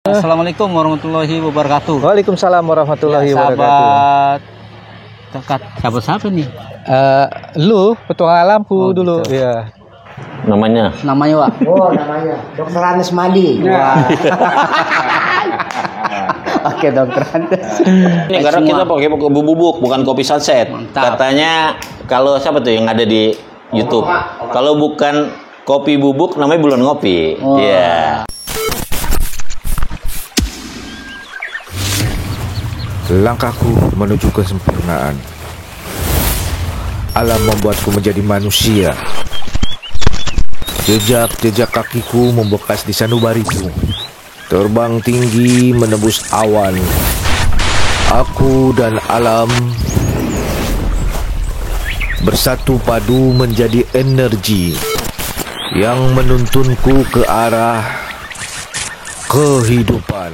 Assalamualaikum warahmatullahi wabarakatuh. Waalaikumsalam warahmatullahi wabarakatuh. Sahabat siapa nih? Lu petualang alamku dulu. Gitu. Ya. Namanya Wak. Oh, namanya Dokter Anes Madi. Wah. Oke, Dokter Anes. Ini karena kita pakai bubuk bukan kopi sunset. Mantap. Katanya kalau siapa tuh yang ada di YouTube? Kalau bukan kopi bubuk namanya bulan ngopi. Iya. Langkahku menuju kesempurnaan. Alam membuatku menjadi manusia. Jejak-jejak kakiku membekas di sanubariku. Terbang tinggi menembus awan. Aku dan alam bersatu padu menjadi energi yang menuntunku ke arah kehidupan.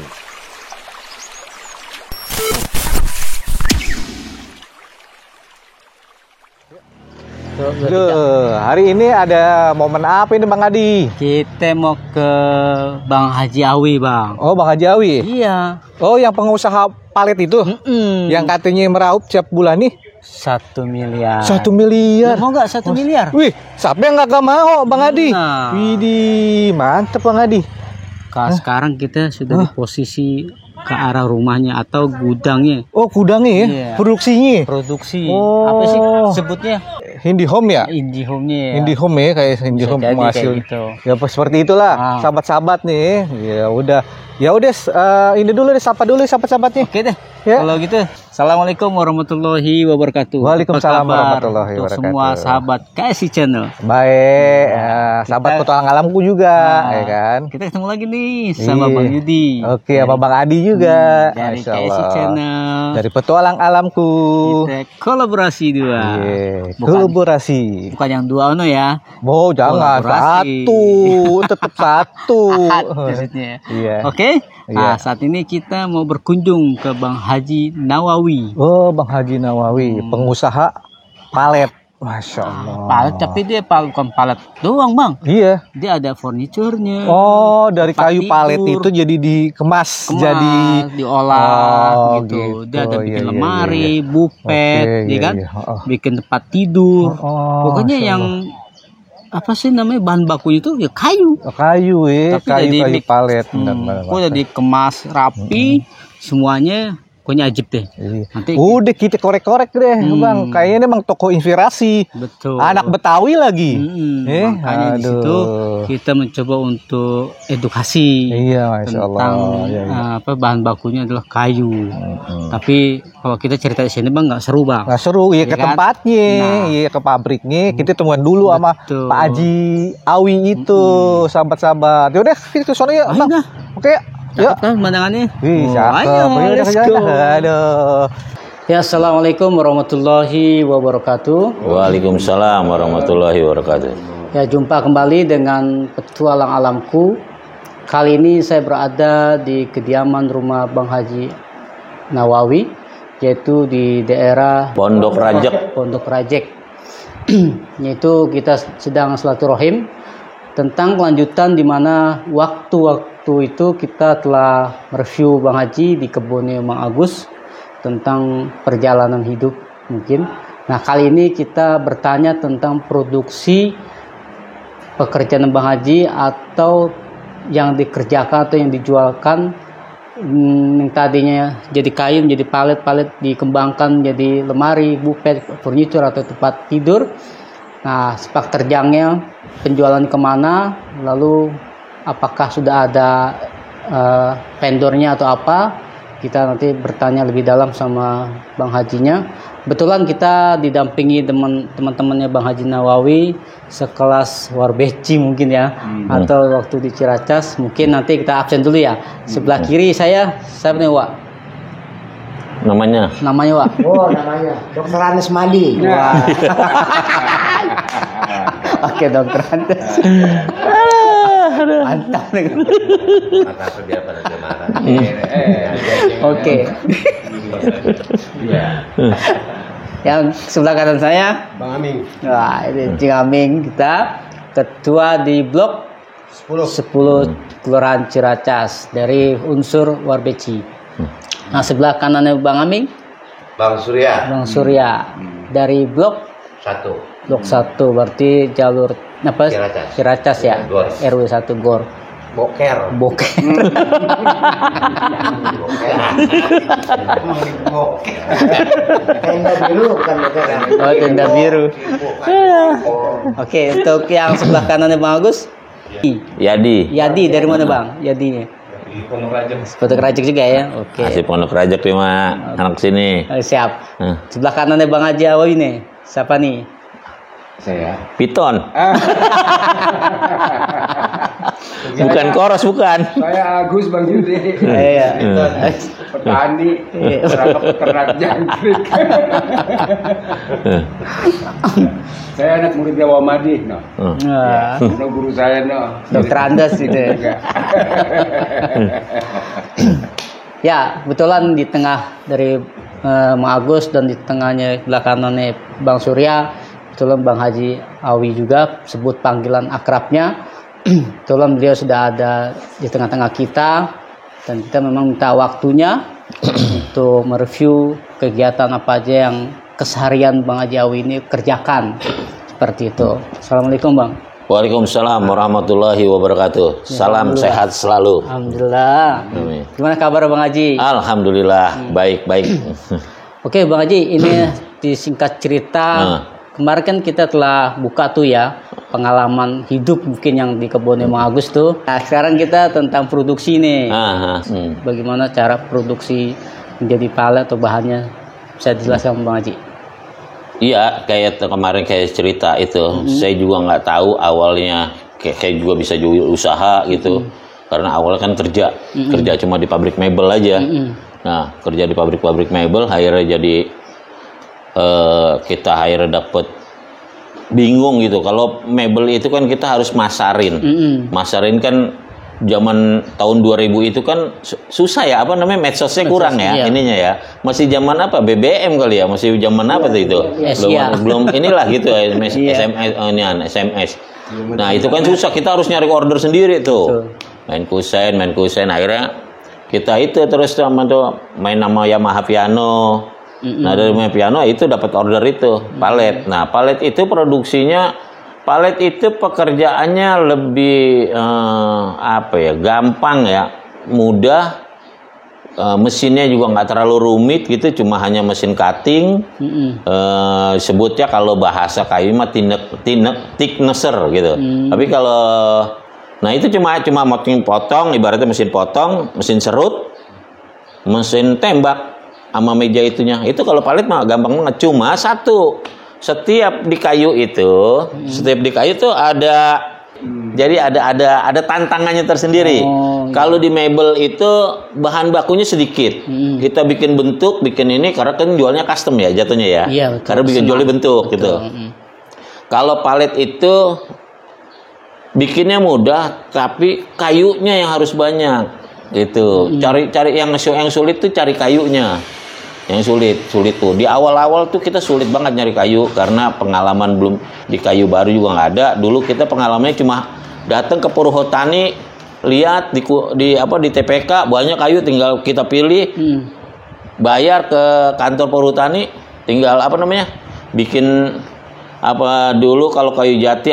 Hari ini ada momen apa ini Bang Adi? Kita mau ke Bang Haji Awi, Bang. Oh, Bang Haji Awi. Iya. Oh, yang pengusaha palet itu? Yang katanya meraup tiap bulan nih? 1 miliar. 1 miliar. Mau nggak 1 miliar? Wih, siapa yang nggak mau Bang Adi? Nah. Widih, mantep Bang Adi. Sekarang kita sudah di posisi ke arah rumahnya atau gudangnya. Oh, gudangnya ya? Iya. Produksinya? Produksi. Oh. Apa sih sebutnya? Indihome ya? Indihome-nya ya. Indihome ya, kayak Indihome Bisa jadi penghasil. kayak gitu. Ya seperti itulah, sahabat-sahabat nih. Ya udah. Ya udah, ini dulu deh, sapa dulu sahabat-sahabatnya. Oke deh. Ya. Kalau gitu, Assalamualaikum warahmatullahi wabarakatuh. Waalaikumsalam Apa kabar warahmatullahi untuk wabarakatuh. semua sahabat KSI Channel. Baik, sahabat petualang alamku juga, ya kan? Kita ketemu lagi nih sama Iya. Bang Yudi. Oke, sama Bang Adi juga. Dari Masya KSI Allah. Channel. Dari petualang alamku. Kita kolaborasi dua. Iya, Bukan- kolaborasi. Bukan yang dua ya. Oh, jangan Kolaborasi. satu, tetap satu. Maksudnya. Iya. Oke. Nah, Iya. saat ini kita mau berkunjung ke Bang Haji Nawawi. Oh, Bang Haji Nawawi, pengusaha palet. Masya Allah. Palet, tapi dia bukan palet doang, Bang. Iya. Dia ada furniturnya. Oh, dari tempat kayu palet tidur, itu jadi dikemas kemas, jadi diolah Oh, gitu. Dia ada Iya, bikin iya, lemari, iya. bupet, Oke, ya iya, kan? iya. Oh. Bikin tempat tidur. Oh, Pokoknya Masya yang apa sih namanya bahan bakunya itu ya kayu. Allah. Kayu ya, Tapi udah kayu di- palet. Udah dikemas rapi, semuanya pokoknya ajib deh. Iya. Nanti Udah kita korek-korek deh, Bang. Kayaknya emang toko inspirasi. betul. Anak Betawi lagi. Makanya di situ kita mencoba untuk edukasi Iya, Masya Allah. tentang Iya, iya. apa bahan bakunya adalah kayu. Tapi kalau kita cerita di sini Bang nggak seru, Bang. Nah, seru ya ke Iya kan? tempatnya, Nah. ya ke pabriknya. Kita temuan dulu sama Betul. Pak Haji Awi itu, sahabat-sahabat. Yaudah, kita ke sana ya, Ayo Bang. dah. Oke. Cakep Ya. kan pemandangannya? Wih, Oh, cakep. ayo, Ayo, let's jalan, go. aduh. Ya, Assalamualaikum warahmatullahi wabarakatuh. Waalaikumsalam warahmatullahi wabarakatuh. Ya, jumpa kembali dengan petualang alamku. Kali ini saya berada di kediaman rumah Bang Haji Nawawi, yaitu di daerah Pondok Rajek. Pondok Rajek. Yaitu kita sedang silaturahim tentang kelanjutan di mana waktu-waktu itu kita telah mereview Bang Haji di kebunnya Bang Agus tentang perjalanan hidup mungkin. Nah, kali ini kita bertanya tentang produksi pekerjaan Bang Haji atau yang dikerjakan atau yang dijualkan, yang tadinya jadi kayu menjadi palet dikembangkan menjadi lemari, bupet, furnitur atau tempat tidur. Nah, sepak terjangnya penjualan kemana, lalu apakah sudah ada vendornya atau apa, kita nanti bertanya lebih dalam sama Bang Hajinya. Betulan kita didampingi teman-temannya Bang Haji Nawawi, sekelas Warbeci mungkin ya, atau waktu di Ciracas. Mungkin nanti kita absen dulu ya. Sebelah kiri saya nih, Wak? Namanya Wak? Oh, namanya Dokter Anes Madi. Wah. Oke, Dokter Andes. Mantap nih. Oke. Yang sebelah kanan saya Bang Aming. Wah, ini Cing Aming kita, ketua di blog 10 Kelurahan Ciracas dari unsur Warbeci. Nah, sebelah kanannya Bang Aming, Bang Surya. Bang Surya dari blok 1. blok 1 berarti jalur apa? Ciracas. Ciracas ya. Gor. RW 1 Gor. Boker. Boker. Tenda biru bukan boker. Oh, tenda biru. Oke, untuk yang sebelah kanannya Bang Agus. Yadi. Yadi dari mana Bang? Yadinya. Pondok Rajek juga ya. Oke. Masih Pondok Rajek lima anak sini. Siap. Hmm. Sebelah kanannya Bang Haji Awawi nih. Siapa nih? Saya. Piton. Bukan Koros, bukan. Saya Agus Bang Yudi. Iya. Petani, peternak jangkrik. Saya anak murid Jawa Madih, no. Nah, No guru saya, no. Dokter Andas gitu. Ya, kebetulan di tengah dari Bang Agus dan di tengahnya sebelah kanannya Bang Surya, kebetulan Bang Haji Awi juga, sebut panggilan akrabnya. Kebetulan beliau sudah ada di tengah-tengah kita dan kita memang minta waktunya untuk mereview kegiatan apa aja yang keseharian Bang Haji Awi ini kerjakan. Seperti itu. Assalamualaikum Bang. Waalaikumsalam warahmatullahi wabarakatuh. Salam sehat selalu. Alhamdulillah. Amin. Gimana kabar Bang Haji? Alhamdulillah, baik-baik. Oke Bang Haji, ini disingkat cerita. Kemarin kan kita telah buka tuh ya pengalaman hidup mungkin yang di kebunnya Bang Agus tuh. Nah sekarang kita tentang produksi nih. Bagaimana cara produksi menjadi palet atau bahannya, bisa dijelaskan Bang Haji? Iya, kayak kemarin kayak cerita itu, saya juga nggak tahu awalnya kayak juga bisa juga usaha gitu, karena awalnya kan kerja cuma di pabrik mebel aja. Nah kerja di pabrik mebel, akhirnya jadi kita akhirnya dapet bingung gitu. Kalau mebel itu kan kita harus masarin, masarin kan zaman tahun 2000 itu kan susah ya, apa namanya, medsosnya kurang ya, ininya ya. Masih zaman apa, BBM kali ya, masih zaman apa tuh itu, belum inilah gitu ya, SMS. Nah itu kan susah, kita harus nyari order sendiri tuh, main kusen. Akhirnya kita itu terus sama tuh main nama Yamaha Piano. Nah dari Yamaha Piano itu dapat order itu palet. Nah palet itu produksinya, palet itu pekerjaannya lebih gampang ya, mudah. Mesinnya juga nggak terlalu rumit gitu, cuma hanya mesin cutting. Sebutnya kalau bahasa kayu mah thicknesser gitu. Tapi kalau nah itu cuma moting potong, ibaratnya mesin potong, mesin serut, mesin tembak sama meja itunya. Itu kalau palet mah gampang banget, cuma satu. Setiap di kayu itu ada, jadi ada tantangannya tersendiri. Kalau di mebel itu bahan bakunya sedikit. Kita bikin bentuk, bikin ini karena kan jualnya custom ya jatuhnya ya. Iya, betul. Karena bikin jualnya bentuk gitu. Kalau palet itu bikinnya mudah, tapi kayunya yang harus banyak gitu. Cari yang sulit tuh cari kayunya. Yang sulit tuh di awal-awal tuh kita sulit banget nyari kayu karena pengalaman belum di kayu baru juga nggak ada. Dulu kita pengalamannya cuma datang ke Purwotani, lihat di TPK banyak kayu, tinggal kita pilih, bayar ke kantor Purwotani, tinggal bikin dulu kalau kayu jati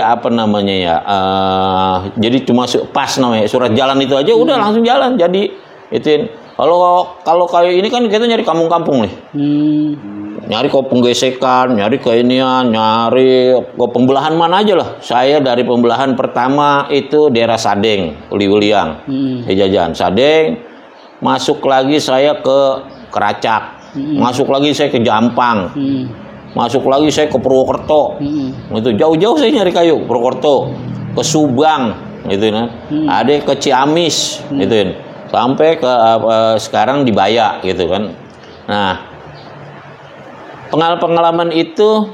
jadi cuma pas namanya surat jalan itu aja udah langsung jalan jadi ituin. Kalau kayu ini kan kita nyari kampung-kampung nih. Nyari kok penggesekan, nyari keinian, nyari kok pembelahan mana aja lah. Saya dari pembelahan pertama itu daerah Sadeng, Uli-Uliang. Jajan Sadeng, masuk lagi saya ke Keracak. Masuk lagi saya ke Jampang. Masuk lagi saya ke Purwokerto. Itu jauh-jauh saya nyari kayu, Purwokerto, ke Subang gitu kan. Ada ke Ciamis gitu. Sampai ke sekarang di Bayak gitu kan. Nah, pengalaman itu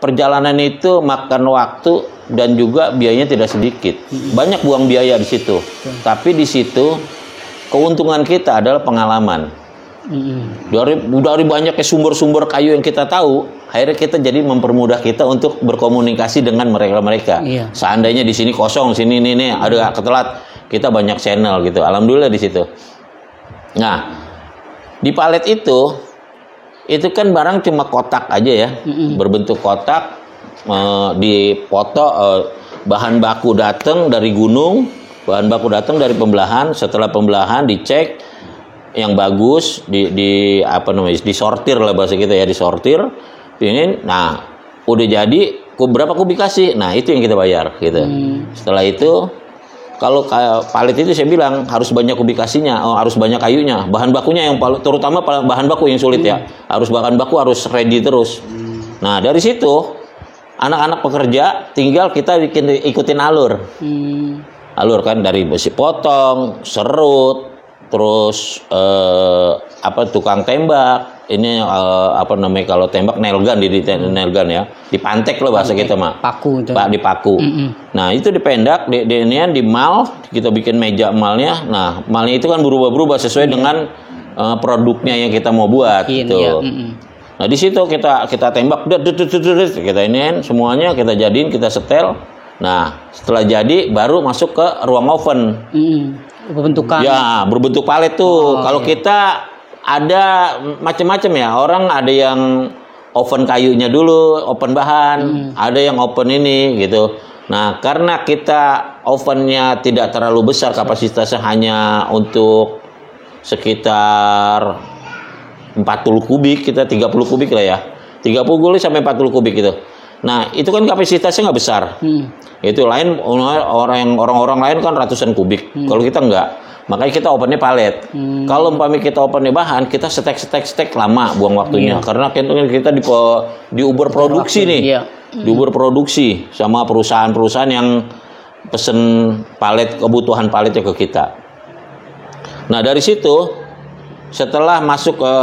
perjalanan itu makan waktu dan juga biayanya tidak sedikit. Banyak buang biaya di situ. Tapi di situ keuntungan kita adalah pengalaman. Dari banyaknya sumber-sumber kayu yang kita tahu, akhirnya kita jadi mempermudah kita untuk berkomunikasi dengan mereka. Iya. Seandainya di sini kosong, sini nih ada ketelat, kita banyak channel gitu. Alhamdulillah di situ. Nah, di palet itu kan barang cuma kotak aja ya, berbentuk kotak, dipoto, bahan baku datang dari gunung, bahan baku datang dari pembelahan. Setelah pembelahan dicek yang bagus, disortir lah bahasa kita ya, disortir. Nah, udah jadi berapa kubikasi? Nah, itu yang kita bayar gitu. Setelah itu, kalau palet itu saya bilang harus banyak kubikasinya, harus banyak kayunya. Bahan bakunya yang terutama bahan baku yang sulit ya. Bahan baku harus ready terus. Nah, dari situ anak-anak pekerja tinggal kita ikutin alur. Alur kan dari besi potong, serut, terus tukang tembak. Ini kalau tembak nail gun, nail gun ya, dipantek loh bahasa kita mah, paku itu. Dipaku. Nah, itu dipendak, di mal, kita bikin meja malnya. Nah, malnya itu kan berubah-berubah sesuai dengan produknya yang kita mau buat gitu. Nah, di situ kita tembak, kita iniin semuanya, kita jadiin, kita setel. Nah, setelah jadi baru masuk ke ruang oven. Berbentukan. Ya, berbentuk palet tuh. Kalau kita ada macam-macam ya. Orang ada yang oven kayunya dulu, oven bahan, ada yang oven ini gitu. Nah, karena kita ovennya tidak terlalu besar, kapasitasnya hanya untuk sekitar 40 kubik, kita 30 kubik lah ya. 30 kubik sampai 40 kubik gitu. Nah, itu kan kapasitasnya nggak besar. Itu lain orang-orang lain kan ratusan kubik. Kalau kita enggak, makanya kita opennya palet. Kalau umpamanya kita opennya bahan, kita stek lama buang waktunya. Karena kita di Uber produksi nih. Di Uber produksi sama perusahaan-perusahaan yang pesen palet, kebutuhan paletnya ke kita. Nah, dari situ setelah masuk ke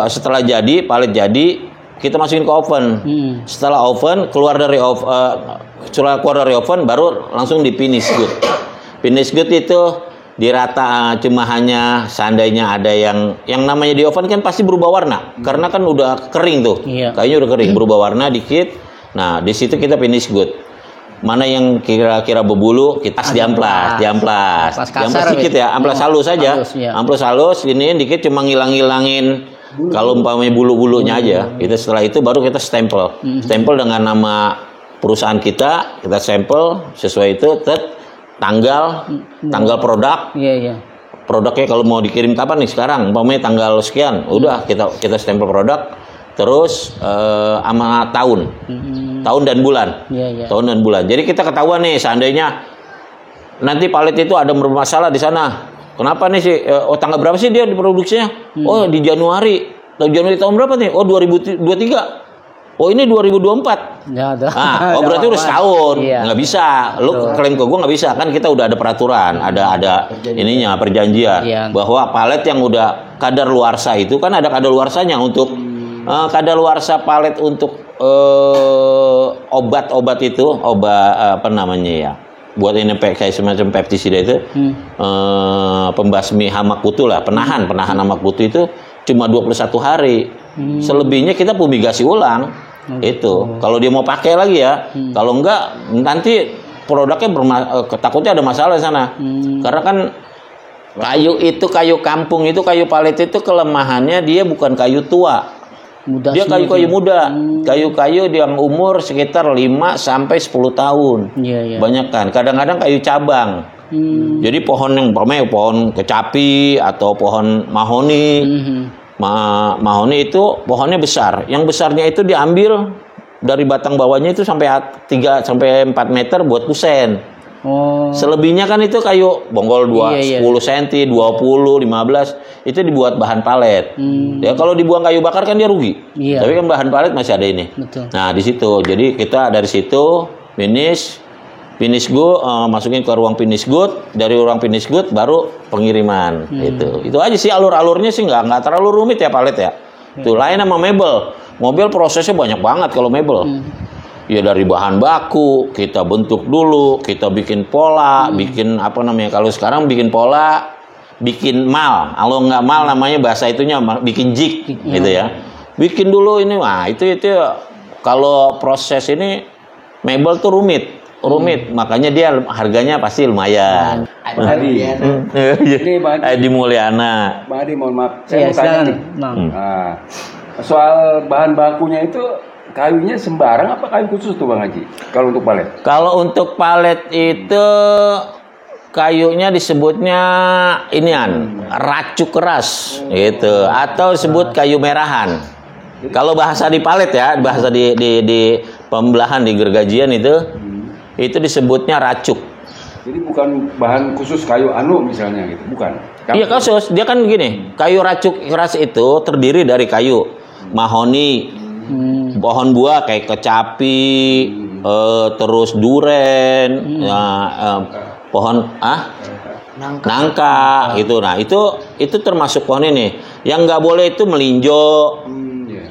setelah jadi palet jadi, kita masukin ke oven. Setelah oven keluar dari oven baru langsung di finish good. Finish good itu dirata, cuma hanya seandainya ada yang namanya di oven kan pasti berubah warna karena kan udah kering tuh. Kayaknya udah kering, berubah warna dikit. Nah, di situ kita finish good. Mana yang kira-kira berbulu kita diamplas dikit ya, amplas halus aja. Amplas halus ini dikit, cuma ngilangin kalau umpamanya bulu-bulunya aja. Itu setelah itu baru kita stempel dengan nama perusahaan kita stempel sesuai itu, tanggal produk. Produknya kalau mau dikirim kapan nih, sekarang umpamanya tanggal sekian, udah kita stempel produk, terus sama tahun dan bulan. Tahun dan bulan. Jadi kita ketahuan nih, seandainya nanti palet itu ada bermasalah di sana. Kenapa nih sih? Tanggal berapa sih dia diproduksinya? Di Januari. Januari tahun berapa nih? 2023. Ini 2024. Ya, berarti udah setahun. Nggak bisa. Lu klaim ke gue nggak bisa. Kan kita udah ada peraturan, ada ininya, perjanjian bahwa palet yang udah kadaluarsa itu kan ada kadaluarsanya untuk kadaluarsa palet untuk obat-obat itu, apa namanya ya? Buat ini kayak semacam pestisida itu, pembasmi hama kutu lah, penahan hama kutu itu cuma 21 hari. Selebihnya kita fumigasi ulang. Itu kalau dia mau pakai lagi ya. Kalau enggak nanti produknya takutnya ada masalah di sana. Karena kan kayu kampung itu, kayu palet itu kelemahannya dia bukan kayu tua. Dia kayu-kayu muda, kayu-kayu yang umur sekitar 5 sampai 10 tahun. Banyak kan. Kadang-kadang kayu cabang. Jadi pohon yang pohon kecapi atau pohon mahoni. Mahoni itu pohonnya besar. Yang besarnya itu diambil dari batang bawahnya itu sampai 3 sampai 4 meter buat kusen. Selebihnya kan itu kayu bonggol 10 cm, 20, 15 itu dibuat bahan palet. Ya kalau dibuang kayu bakar kan dia rugi. Tapi kan bahan palet masih ada ini. Nah, di situ. Jadi kita dari situ finish good, masukin ke ruang finish good, dari ruang finish good baru pengiriman. Itu aja sih alur-alurnya sih nggak terlalu rumit ya palet ya. Tuh lain sama mebel. Mobil prosesnya banyak banget kalau mebel. Ya dari bahan baku kita bentuk dulu, kita bikin pola, bikin apa namanya, kalau sekarang bikin pola bikin mal. Kalau nggak mal namanya bahasa itunya bikin jig gitu ya. Bikin dulu ini, wah itu kalau proses ini mebel tuh rumit, makanya dia harganya pasti lumayan. Bang Hadi. Ini Bang Hadi. Edi Mulyana. Bang Hadi, mohon maaf. Iya, Saya mau tanya silakan. nih. Nah. Nah, soal bahan bakunya itu kayunya sembarang apa kayu khusus tuh Bang Haji? Kalau untuk palet? Kalau untuk palet itu kayunya disebutnya racuk keras gitu, atau disebut kayu merahan. Kalau bahasa di palet ya, bahasa di pembelahan di gergajian itu disebutnya racuk. Jadi bukan bahan khusus kayu anu misalnya gitu, bukan? Iya khusus, dia kan gini, kayu racuk keras itu terdiri dari kayu mahoni, pohon buah kayak kecapi, terus duren, pohon nangka gitu. Nah itu termasuk pohon ini. Yang nggak boleh itu melinjo.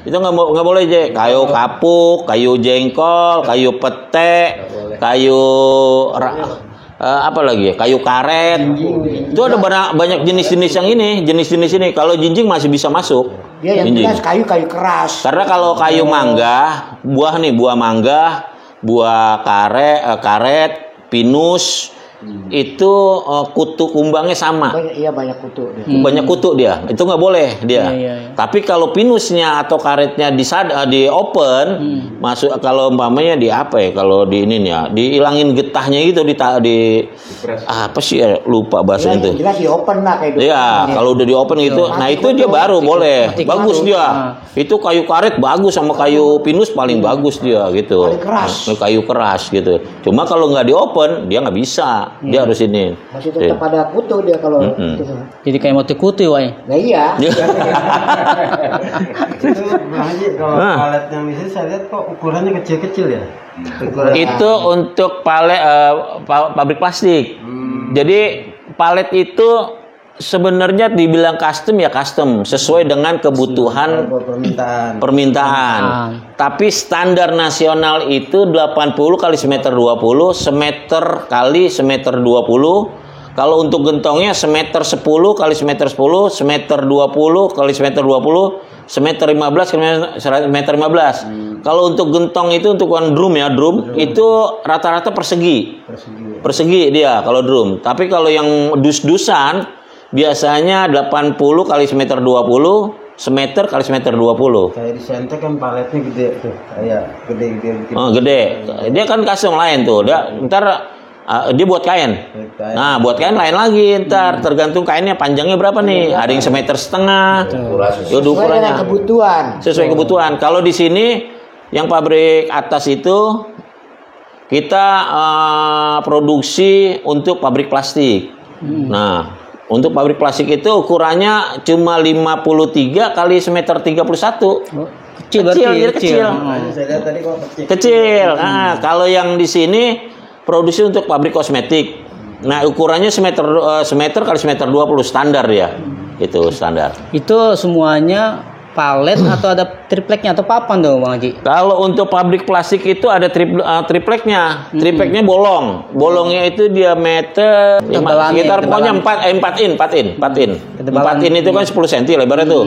Itu nggak boleh aja. Kayu kapuk, kayu jengkol, kayu pete, kayu apa lagi ya? Kayu karet. Itu ada banyak jenis-jenis yang ini, jenis-jenis ini. Kalau jinjing masih bisa masuk. Dia yang Jinjing. jelas kayu keras. Karena kalau kayu mangga, buah mangga, buah karet, pinus, itu kutu kumbangnya sama. Banyak kutu. Banyak kutu dia. Itu nggak boleh dia. Iya. Tapi kalau pinusnya atau karetnya di open, masuk kalau umpamanya di apa ya? Kalau di ini ya, dihilangin getahnya gitu apa sih ya, lupa bahasa itu. Jelas di open lah kayak Iya, kalau udah di open gitu, nah itu dia baru boleh. Bagus dia. Itu kayu karet bagus sama kayu pinus paling bagus dia gitu. Kayu keras gitu. Cuma kalau nggak di open dia nggak bisa. Dia harus ini. Masih tetap ada kutu dia kalau itu. Jadi kayak motif kutu ya. Nah iya. Kalau paletnya misalnya saya lihat kok ukurannya kecil-kecil ya. Itu untuk palet pabrik plastik. Jadi palet itu sebenarnya dibilang custom ya custom sesuai dengan kebutuhan permintaan. Tapi standar nasional itu 80 kali semeter 20, semeter kali semeter 20. Kalau untuk gentongnya semeter 10 kali semeter 10, semeter 20 kali semeter 20, semeter 15 kali semeter 15. Kalau untuk gentong itu untuk drum itu rata-rata persegi. Persegi dia kalau drum. Tapi kalau yang dus-dusan biasanya 80 kali semeter 20, semeter kali semeter 20. Kayak di Sente kan paletnya gede tuh, kayak gede. Gede. Dia kan custom lain tuh. Dia buat kain. Nah, buat kain lain lagi ntar tergantung kainnya panjangnya berapa nih. Ada yang semeter setengah. Itu ukurannya. Sesuai kebutuhan. Kalau di sini yang pabrik atas itu kita produksi untuk pabrik plastik. Nah, untuk pabrik plastik itu ukurannya cuma 53 kali semeter 31. Kecil. Kecil. Nah, kalau yang di sini produksi untuk pabrik kosmetik. Nah, ukurannya semeter kali semeter 20 standar ya. Itu standar. Itu semuanya palet atau ada tripleknya atau papan dong Bang Haji? Kalau untuk pabrik plastik itu ada tripleknya. Tripleknya bolong. Bolongnya itu diameter sekitar pokoknya 4 in. 4 in itu kan 10 cm lebarnya tuh.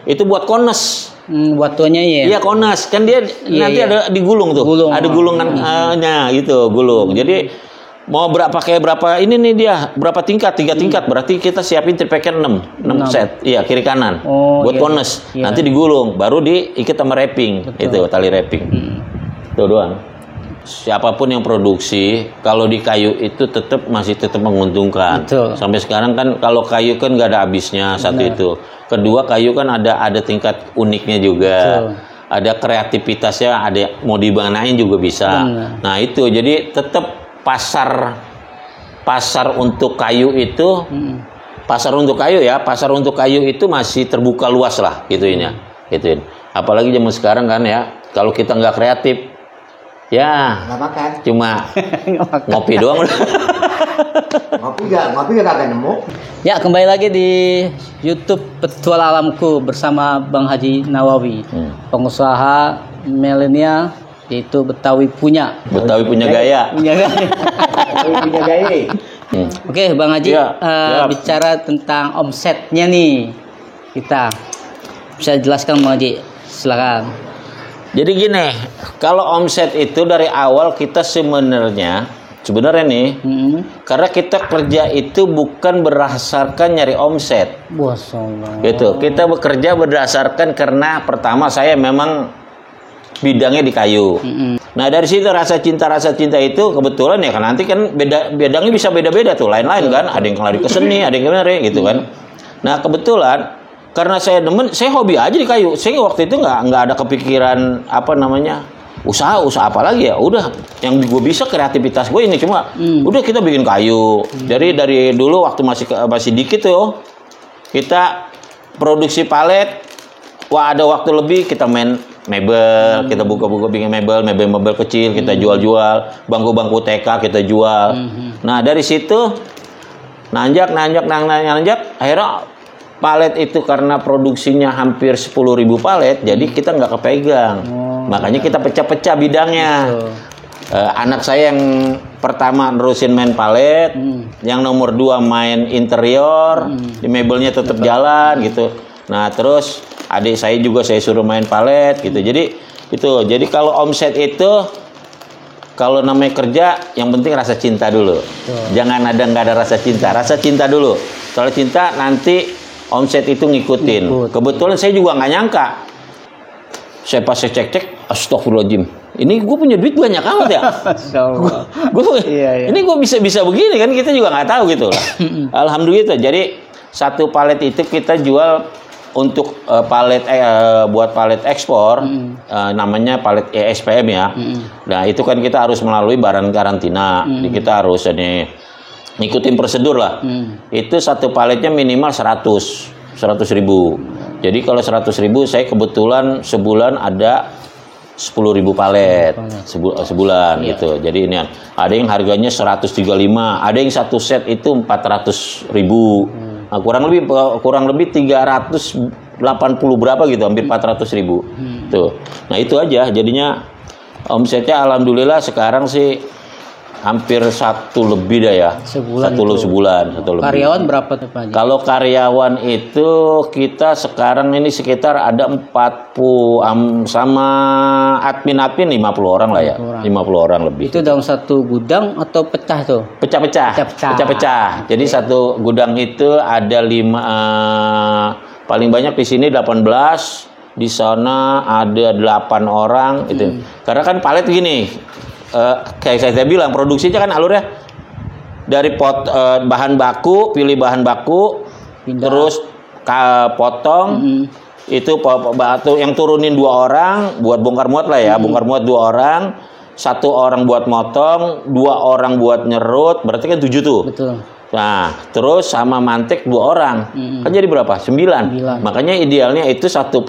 Itu buat kones. Buat tuanya ya. Iya kones. Kan dia nanti ada digulung tuh. Ada gulungannya gitu, gulung. Jadi mau pakai berapa ini nih dia? Berapa tingkat? 3 tingkat. Berarti kita siapin tripleknya 6 set. Iya, kiri kanan. Buat kones. Iya. Nanti digulung, baru diikat sama wrapping. Itu tali wrapping. Itu doang. Siapapun yang produksi, kalau di kayu itu masih tetap menguntungkan. Betul. Sampai sekarang kan kalau kayu kan nggak ada habisnya satu itu. Kedua kayu kan ada tingkat uniknya juga. Betul. Ada kreativitasnya, ada mau dimanain juga bisa. Nah itu jadi tetap pasar untuk kayu itu pasar untuk kayu itu masih terbuka luas lah gituin. Apalagi zaman sekarang kan ya, kalau kita nggak kreatif ya nggak makan, cuma ngopi doang. ngopi gak kagak nemu. Ya, kembali lagi di YouTube Petual Alamku bersama Bang Haji Nawawi, pengusaha milenial yaitu Betawi punya gaya. Oke, Bang Haji, Ya, siap. bicara tentang omsetnya nih, kita bisa jelaskan Bang Haji, silakan. Jadi gini, kalau omset itu dari awal kita sebenarnya nih, karena kita kerja itu bukan berdasarkan nyari omset. Gitu. Kita bekerja berdasarkan karena pertama saya memang bidangnya di kayu. Nah dari situ rasa cinta itu kebetulan ya kan nanti kan bidangnya bisa beda-beda tuh, lain-lain kan. Ada yang lari ke seni, ada yang kemana gitu kan. Nah kebetulan karena saya demen, saya hobi aja di kayu. Saya waktu itu nggak ada kepikiran usaha apa lagi ya. Udah yang gue bisa kreativitas gue ini cuma udah kita bikin kayu. Jadi dari dulu waktu masih dikit tuh kita produksi palet. Wah ada waktu lebih kita main mebel, kita buka-buka bikin mebel kecil kita jual-jual, bangku-bangku TK kita jual. Nah dari situ nanjak akhirnya palet itu karena produksinya hampir 10.000 palet, jadi kita nggak kepegang. Makanya kita pecah-pecah bidangnya. Anak saya yang pertama nerusin main palet, yang nomor 2 main interior, di mebelnya tetap jalan gitu. Nah terus adik saya juga saya suruh main palet gitu. Jadi kalau omset itu kalau namanya kerja yang penting rasa cinta dulu. Jangan nggak ada rasa cinta dulu. Kalau cinta nanti omset itu ngikutin. Kebetulan saya juga nggak nyangka. Saya pas cek, astagfirullahaladzim. Ini gue punya duit banyak amat ya. Ini gue bisa begini kan, kita juga nggak tahu gitu lah. Alhamdulillah. Jadi satu palet itu kita jual untuk palet buat palet ekspor, namanya palet ESPM ya. Nah itu kan kita harus melalui baran karantina. Jadi kita harus ngikutin prosedur lah. Itu satu paletnya minimal 100.000. Jadi kalau 100.000 saya kebetulan sebulan ada 10.000 palet sebulan gitu. Jadi ini ada yang harganya 135, ada yang satu set itu 400.000. Nah, kurang lebih 380 berapa gitu, hampir 400.000. Tuh. Nah itu aja jadinya omsetnya alhamdulillah sekarang sih hampir 1 lebih dah ya. Sebulan. Karyawan berapa tuh Pak Haji? Kalau karyawan itu kita sekarang ini sekitar ada 40 sama admin 50 orang lah ya. 50 orang lebih. Itu dalam satu gudang atau pecah tuh? Pecah-pecah. Jadi satu gudang itu ada 5 paling banyak di sini 18, di sana ada 8 orang gitu. Karena kan palet gini. Kayak saya bilang produksinya kan alurnya dari bahan baku, pilih bahan baku, terus potong, itu batu yang turunin 2 orang buat bongkar muat lah ya, bongkar muat 2 orang, 1 orang buat motong, 2 orang buat nyerut, berarti kan 7 tuh. Betul. Nah, terus sama mantek 2 orang, kan jadi berapa? 9. Makanya idealnya itu satu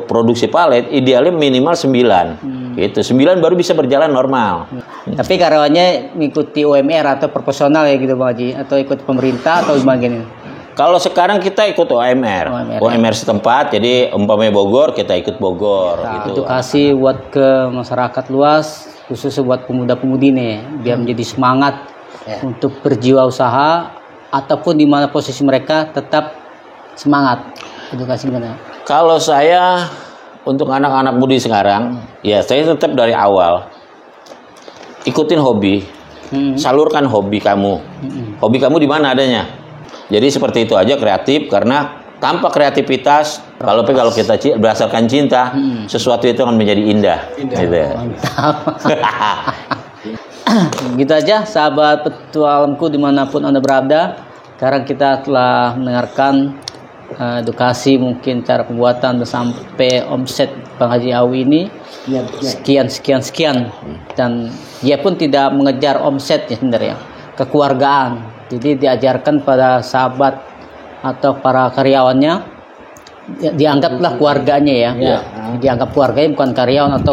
produksi palet idealnya minimal 9. Gitu, 9 baru bisa berjalan normal. Tapi karyawannya mengikuti UMR atau proporsional ya gitu Bang Haji, atau ikut pemerintah atau gimana? Kalau sekarang kita ikut UMR setempat, jadi umpamanya Bogor kita ikut Bogor. Gitu. Edukasi buat ke masyarakat luas, khususnya buat pemuda-pemudi nih, biar menjadi semangat untuk berjiwa usaha ataupun di mana posisi mereka tetap semangat. Edukasi gimana? Kalau saya untuk anak-anak mudi sekarang, ya saya tetap dari awal ikutin hobi, salurkan hobi kamu. Hobi kamu di mana adanya. Jadi seperti itu aja, kreatif, karena tanpa kreativitas, kalau kita berdasarkan cinta, sesuatu itu akan menjadi indah. Gitu. Mantap. Gitu aja sahabat petualamku dimanapun Anda berada. Sekarang kita telah mendengarkan edukasi mungkin cara pembuatan sampai omset Bang Haji Awi ini sekian, dan dia pun tidak mengejar omset ya sebenarnya, kekeluargaan. Jadi diajarkan pada sahabat atau para karyawannya, dianggaplah keluarganya ya. Dianggap keluarganya bukan karyawan atau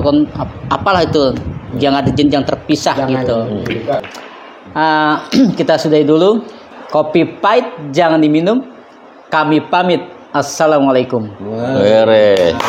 apalah itu, jangan ada jenjang terpisah gitu. Kita sudahi dulu. Kopi pahit jangan diminum. Kami pamit. Assalamualaikum. Beres.